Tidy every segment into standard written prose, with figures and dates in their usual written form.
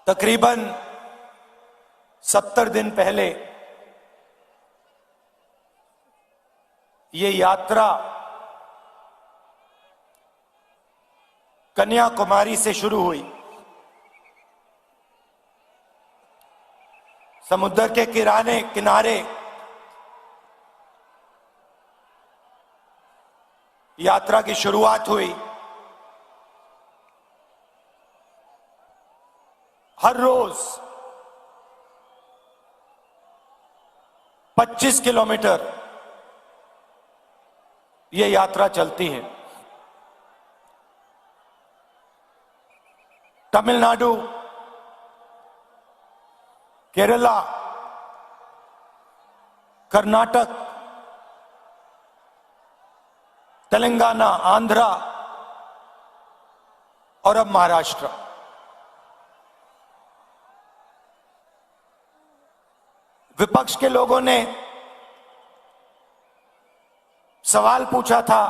तकरीबन 70 दिन पहले ये यात्रा कन्याकुमारी से शुरू हुई। समुद्र के किनारे यात्रा की शुरुआत हुई। हर रोज 25 किलोमीटर ये यात्रा चलती है। तमिलनाडु, केरला, कर्नाटक, तेलंगाना, आंध्रा और अब महाराष्ट्र। विपक्ष के लोगों ने सवाल पूछा था,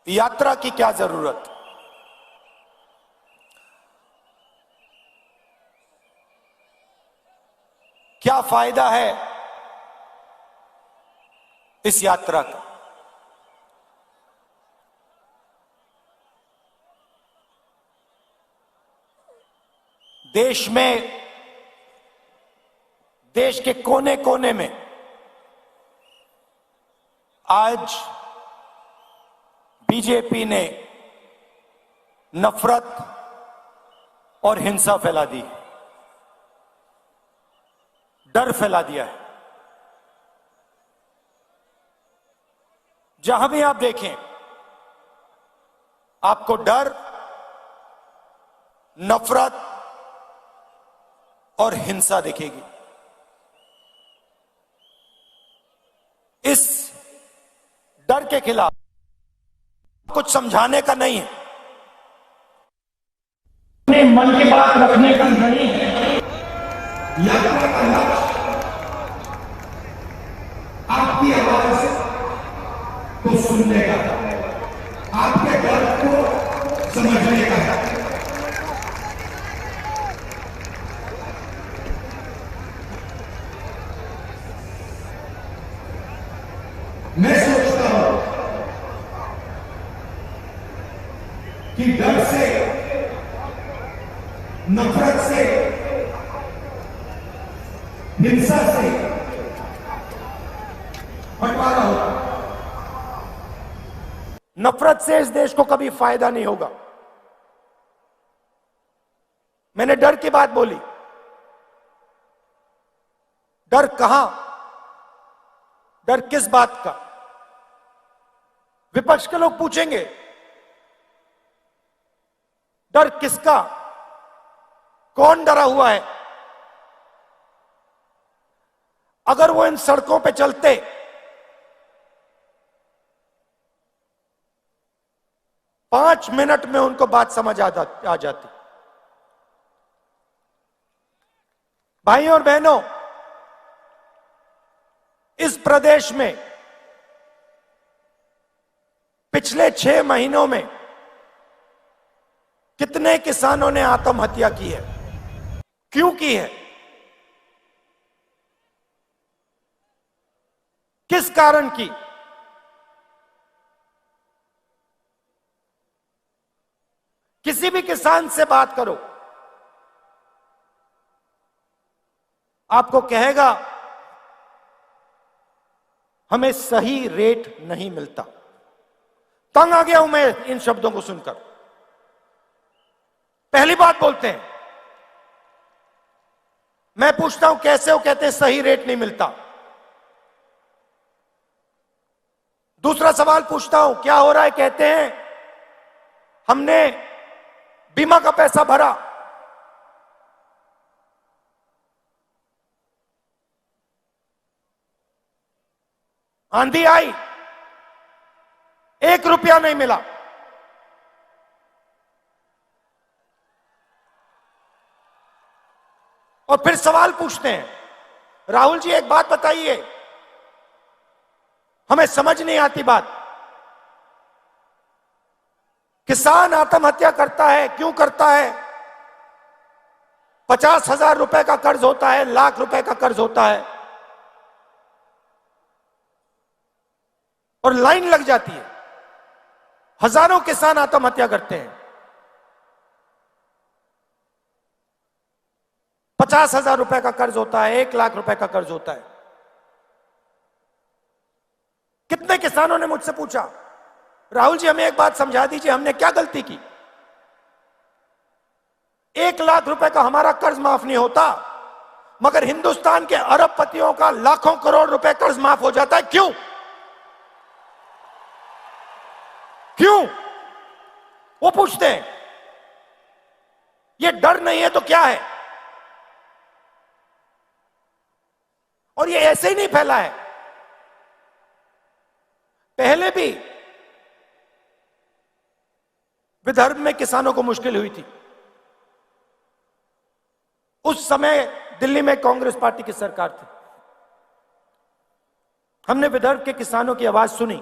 यात्रा की क्या जरूरत? क्या फायदा है इस यात्रा का? देश के कोने कोने में आज बीजेपी ने नफरत और हिंसा फैला दी, डर फैला दिया है। जहां भी आप देखें आपको डर, नफरत और हिंसा दिखेगी। इस डर के खिलाफ कुछ समझाने का नहीं है, अपने मन की बात रखने का नहीं है। यात्रा का लक्ष्य आपकी आवाज को सुनने का, आपके दर्द को समझने का है। मैं सोचता हूं कि डर से, नफरत से, हिंसा से बंटवारा होगा। नफरत से इस देश को कभी फायदा नहीं होगा। मैंने डर की बात बोली। डर कहां? डर किस बात का? विपक्ष के लोग पूछेंगे डर किसका? कौन डरा हुआ है? अगर वो इन सड़कों पे चलते पांच मिनट में उनको बात समझ आ जाती। भाइयों और बहनों, इस प्रदेश में पिछले 6 महीनों में कितने किसानों ने आत्महत्या की है? क्यों की है? किस कारण की? किसी भी किसान से बात करो, आपको कहेगा हमें सही रेट नहीं मिलता। तंग आ गया हूं मैं इन शब्दों को सुनकर। पहली बात बोलते हैं, मैं पूछता हूं कैसे? वो कहते हैं सही रेट नहीं मिलता। दूसरा सवाल पूछता हूं क्या हो रहा है? कहते हैं हमने बीमा का पैसा भरा। आंधी आई, 1 रुपया नहीं मिला। और फिर सवाल पूछते हैं, राहुल जी एक बात बताइए, हमें समझ नहीं आती बात। किसान आत्महत्या करता है, क्यों करता है? 50,000 रुपए का कर्ज होता है, लाख रुपए का कर्ज होता है, और लाइन लग जाती है। हजारों किसान आत्महत्या करते हैं। 50,000 रुपए का कर्ज होता है, 1 लाख रुपए का कर्ज होता है। कितने किसानों ने मुझसे पूछा, राहुल जी हमें एक बात समझा दीजिए, हमने क्या गलती की? 1 लाख रुपए का हमारा कर्ज माफ नहीं होता, मगर हिंदुस्तान के अरबपतियों का लाखों करोड़ रुपए कर्ज माफ हो जाता है। क्यों? क्यों? वो पूछते हैं। ये डर नहीं है तो क्या है? और ये ऐसे ही नहीं फैला है, पहले भी विदर्भ में किसानों को मुश्किल हुई थी। उस समय दिल्ली में कांग्रेस पार्टी की सरकार थी। हमने विदर्भ के किसानों की आवाज सुनी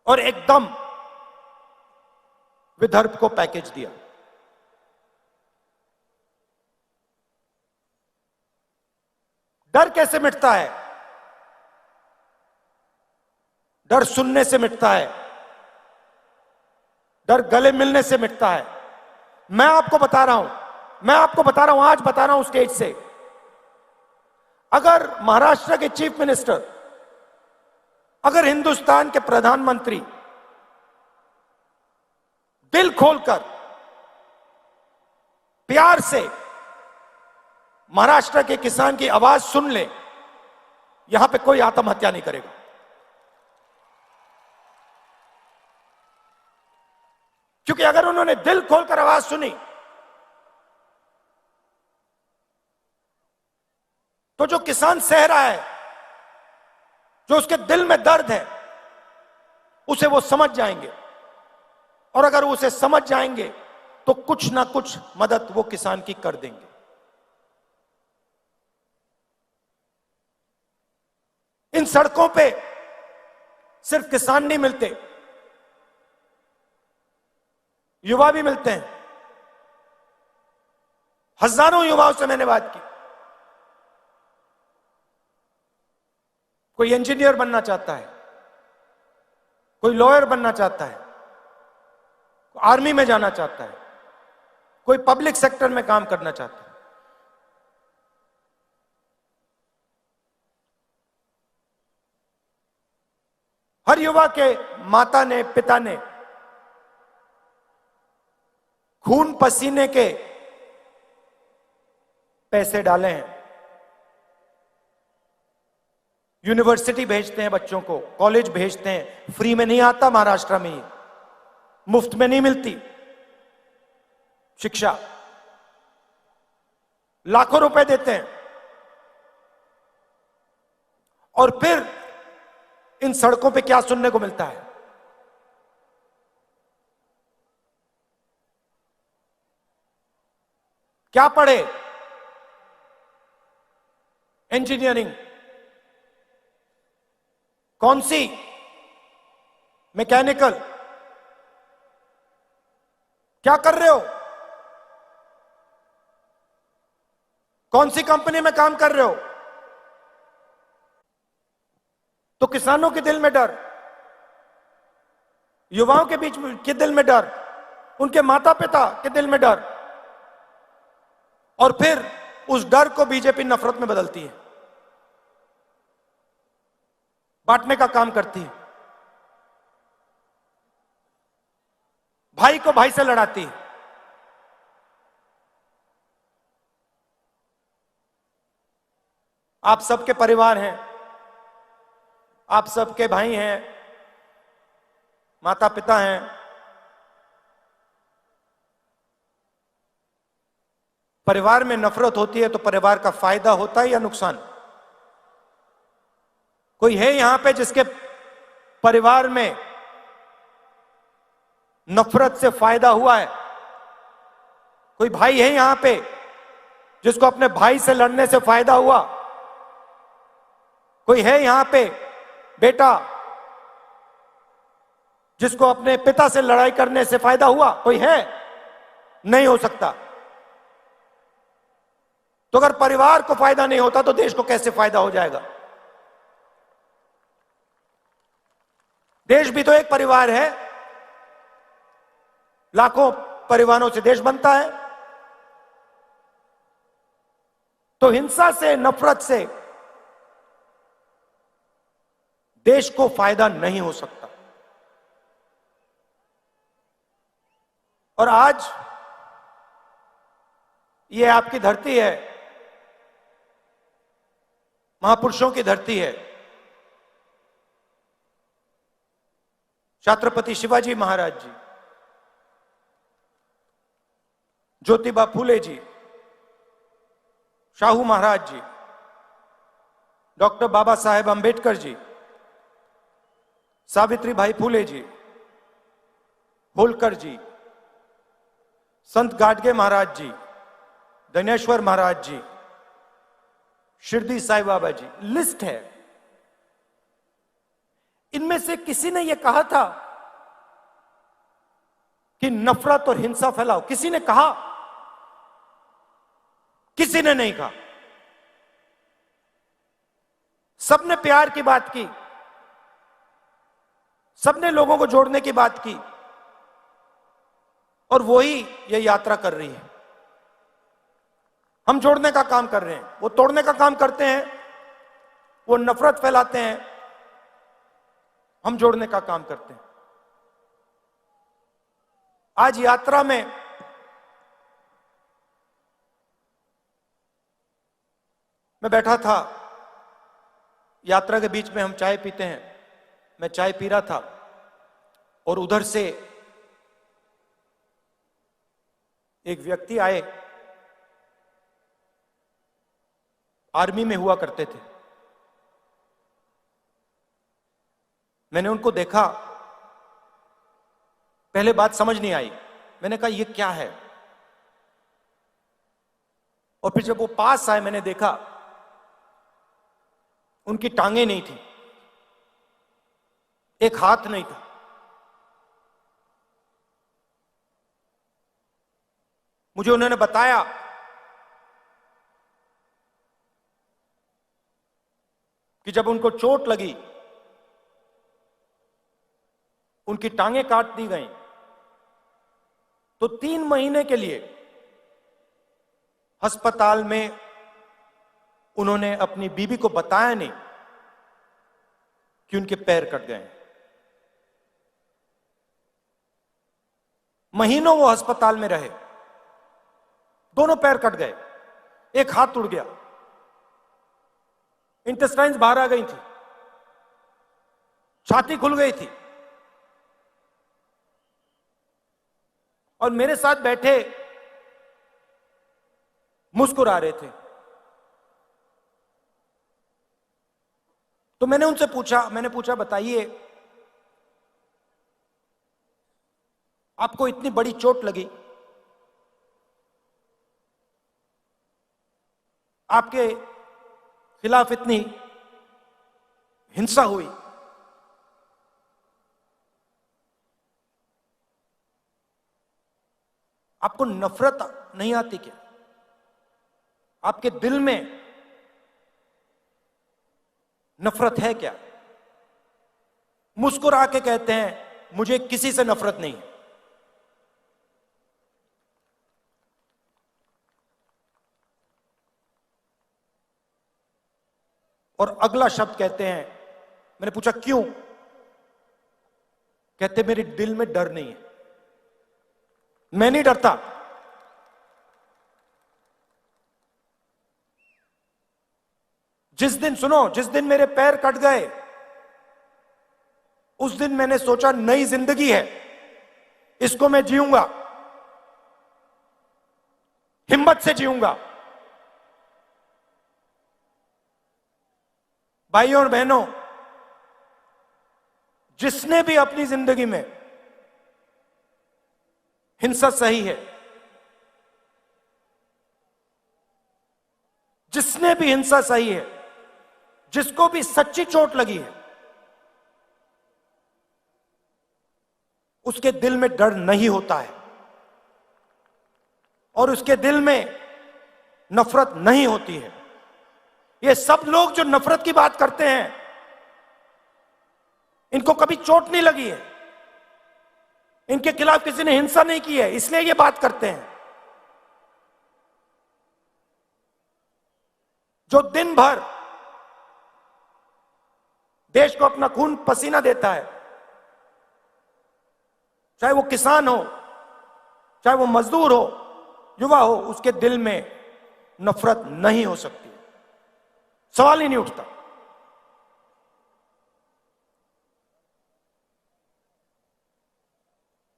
और एकदम विदर्भ को पैकेज दिया। डर कैसे मिटता है? डर सुनने से मिटता है, डर गले मिलने से मिटता है। मैं आपको बता रहा हूं, आज बता रहा हूं स्टेज से, अगर महाराष्ट्र के चीफ मिनिस्टर, अगर हिंदुस्तान के प्रधानमंत्री दिल खोलकर प्यार से महाराष्ट्र के किसान की आवाज सुन ले, यहां पे कोई आत्महत्या नहीं करेगा। क्योंकि अगर उन्होंने दिल खोलकर आवाज सुनी तो जो किसान सह रहा है, जो उसके दिल में दर्द है, उसे वो समझ जाएंगे। और अगर उसे समझ जाएंगे तो कुछ ना कुछ मदद वो किसान की कर देंगे। इन सड़कों पे सिर्फ किसान नहीं मिलते, युवा भी मिलते हैं। हजारों युवाओं से मैंने बात की। कोई इंजीनियर बनना चाहता है, कोई लॉयर बनना चाहता है, कोई आर्मी में जाना चाहता है, कोई पब्लिक सेक्टर में काम करना चाहता है। हर युवा के माता ने, पिता ने खून पसीने के पैसे डाले हैं। यूनिवर्सिटी भेजते हैं बच्चों को, कॉलेज भेजते हैं। फ्री में नहीं आता महाराष्ट्र में, ये मुफ्त में नहीं मिलती शिक्षा, लाखों रुपए देते हैं। और फिर इन सड़कों पे क्या सुनने को मिलता है? क्या पढ़े? इंजीनियरिंग, कौन सी? मैकेनिकल। क्या कर रहे हो? कौन सी कंपनी में काम कर रहे हो? तो किसानों के दिल में डर, युवाओं के बीच के दिल में डर, उनके माता पिता के दिल में डर, और फिर उस डर को बीजेपी नफरत में बदलती है, बांटने का काम करती है, भाई को भाई से लड़ाती है। आप सबके परिवार हैं, आप सबके भाई हैं, माता पिता हैं। परिवार में नफरत होती है तो परिवार का फायदा होता है या नुकसान? कोई है यहां पे जिसके परिवार में नफरत से फायदा हुआ है? कोई भाई है यहां पे जिसको अपने भाई से लड़ने से फायदा हुआ? कोई है यहां पे बेटा जिसको अपने पिता से लड़ाई करने से फायदा हुआ? कोई है? नहीं हो सकता। तो अगर परिवार को फायदा नहीं होता तो देश को कैसे फायदा हो जाएगा? देश भी तो एक परिवार है, लाखों परिवारों से देश बनता है। तो हिंसा से, नफरत से देश को फायदा नहीं हो सकता। और आज ये आपकी धरती है, महापुरुषों की धरती है। छत्रपति शिवाजी महाराज जी, ज्योतिबा फूले जी, शाहू महाराज जी, डॉक्टर बाबा साहेब अंबेडकर जी, सावित्रीबाई फूले जी, होलकर जी, संत गाडगे महाराज जी, धनेश्वर महाराज जी, शिरडी साईं बाबा जी, लिस्ट है। इनमें से किसी ने यह कहा था कि नफरत और हिंसा फैलाओ? किसी ने कहा? किसी ने नहीं कहा। सबने प्यार की बात की, सबने लोगों को जोड़ने की बात की, और वही ये यात्रा कर रही है। हम जोड़ने का काम कर रहे हैं, वो तोड़ने का काम करते हैं, वो नफरत फैलाते हैं, हम जोड़ने का काम करते हैं। आज यात्रा में मैं बैठा था, यात्रा के बीच में हम चाय पीते हैं, मैं चाय पी रहा था और उधर से एक व्यक्ति आए, आर्मी में हुआ करते थे। मैंने उनको देखा, पहले बात समझ नहीं आई, मैंने कहा ये क्या है? और फिर जब वो पास आए मैंने देखा उनकी टांगे नहीं थी, एक हाथ नहीं था। मुझे उन्होंने बताया कि जब उनको चोट लगी, उनकी टांगें काट दी गई, तो 3 महीने के लिए अस्पताल में उन्होंने अपनी बीवी को बताया नहीं कि उनके पैर कट गए। महीनों वो अस्पताल में रहे, दोनों पैर कट गए, एक हाथ टूट गया, इंटेस्टाइन्स बाहर आ गई थी, छाती खुल गई थी। और मेरे साथ बैठे मुस्कुरा रहे थे। तो मैंने पूछा बताइए, आपको इतनी बड़ी चोट लगी, आपके खिलाफ इतनी हिंसा हुई, आपको नफरत नहीं आती क्या? आपके दिल में नफरत है क्या? मुस्कुरा के कहते हैं मुझे किसी से नफरत नहीं है। और अगला शब्द कहते हैं, मैंने पूछा क्यों? कहते मेरे दिल में डर नहीं है, मैं नहीं डरता। जिस दिन मेरे पैर कट गए, उस दिन मैंने सोचा नई जिंदगी है, इसको मैं जीऊंगा, हिम्मत से जीऊंगा। भाइयों और बहनों, जिसने भी अपनी जिंदगी में हिंसा सही है, जिसने भी हिंसा सही है, जिसको भी सच्ची चोट लगी है, उसके दिल में डर नहीं होता है, और उसके दिल में नफरत नहीं होती है। ये सब लोग जो नफरत की बात करते हैं, इनको कभी चोट नहीं लगी है, इनके खिलाफ किसी ने हिंसा नहीं की है, इसलिए ये बात करते हैं। जो दिन भर देश को अपना खून पसीना देता है, चाहे वो किसान हो, चाहे वो मजदूर हो, युवा हो, उसके दिल में नफरत नहीं हो सकती, सवाल ही नहीं उठता।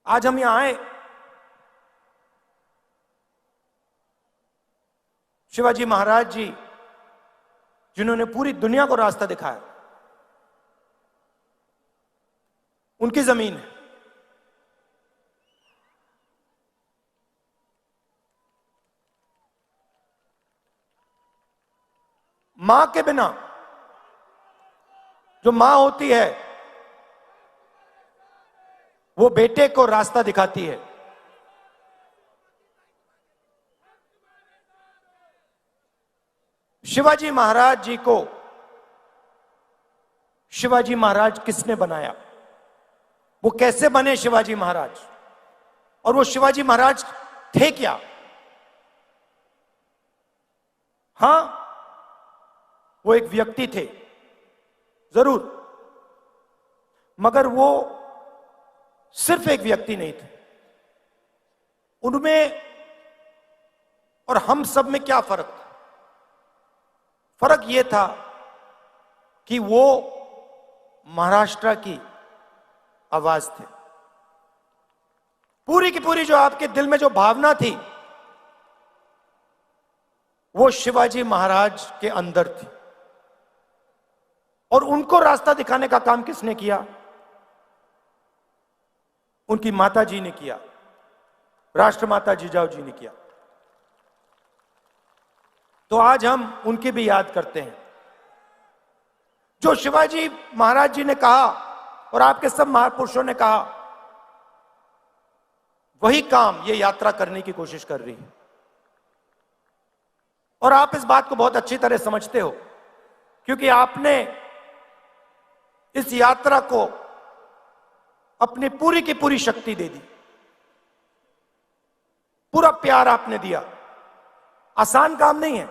आज हम यहां आए, शिवाजी महाराज जी जिन्होंने पूरी दुनिया को रास्ता दिखाया, उनकी जमीन है। मां के बिना, जो मां होती है वो बेटे को रास्ता दिखाती है। शिवाजी महाराज जी को शिवाजी महाराज किसने बनाया, वो कैसे बने शिवाजी महाराज, और वो शिवाजी महाराज थे क्या? हां, वो एक व्यक्ति थे जरूर, मगर वो सिर्फ एक व्यक्ति नहीं थे। उनमें और हम सब में क्या फर्क था? फर्क यह था कि वो महाराष्ट्र की आवाज थे। पूरी की पूरी जो आपके दिल में जो भावना थी, वो शिवाजी महाराज के अंदर थी। और उनको रास्ता दिखाने का काम किसने किया? उनकी माता जी ने किया, राष्ट्रमाता जिजाऊ जी ने किया। तो आज हम उनकी भी याद करते हैं। जो शिवाजी महाराज जी ने कहा और आपके सब महापुरुषों ने कहा, वही काम ये यात्रा करने की कोशिश कर रही है। और आप इस बात को बहुत अच्छी तरह समझते हो, क्योंकि आपने इस यात्रा को अपनी पूरी की पूरी शक्ति दे दी, पूरा प्यार आपने दिया। आसान काम नहीं है,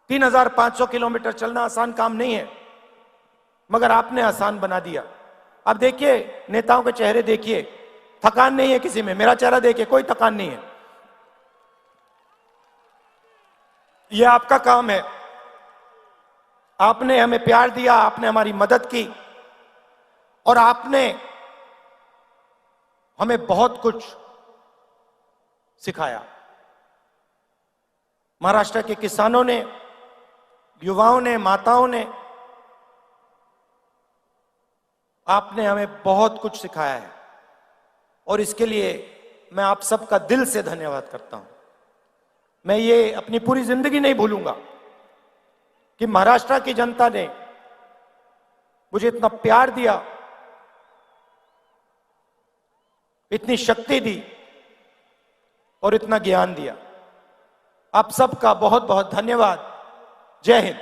3500 किलोमीटर चलना आसान काम नहीं है, मगर आपने आसान बना दिया। अब देखिए, नेताओं के चेहरे देखिए, थकान नहीं है किसी में। मेरा चेहरा देखिए, कोई थकान नहीं है। यह आपका काम है। आपने हमें प्यार दिया, आपने हमारी मदद की, और आपने हमें बहुत कुछ सिखाया। महाराष्ट्र के किसानों ने, युवाओं ने, माताओं ने, आपने हमें बहुत कुछ सिखाया है, और इसके लिए मैं आप सबका दिल से धन्यवाद करता हूं। मैं ये अपनी पूरी जिंदगी नहीं भूलूंगा कि महाराष्ट्र की जनता ने मुझे इतना प्यार दिया, इतनी शक्ति दी और इतना ज्ञान दिया। आप सबका बहुत बहुत धन्यवाद। जय हिंद।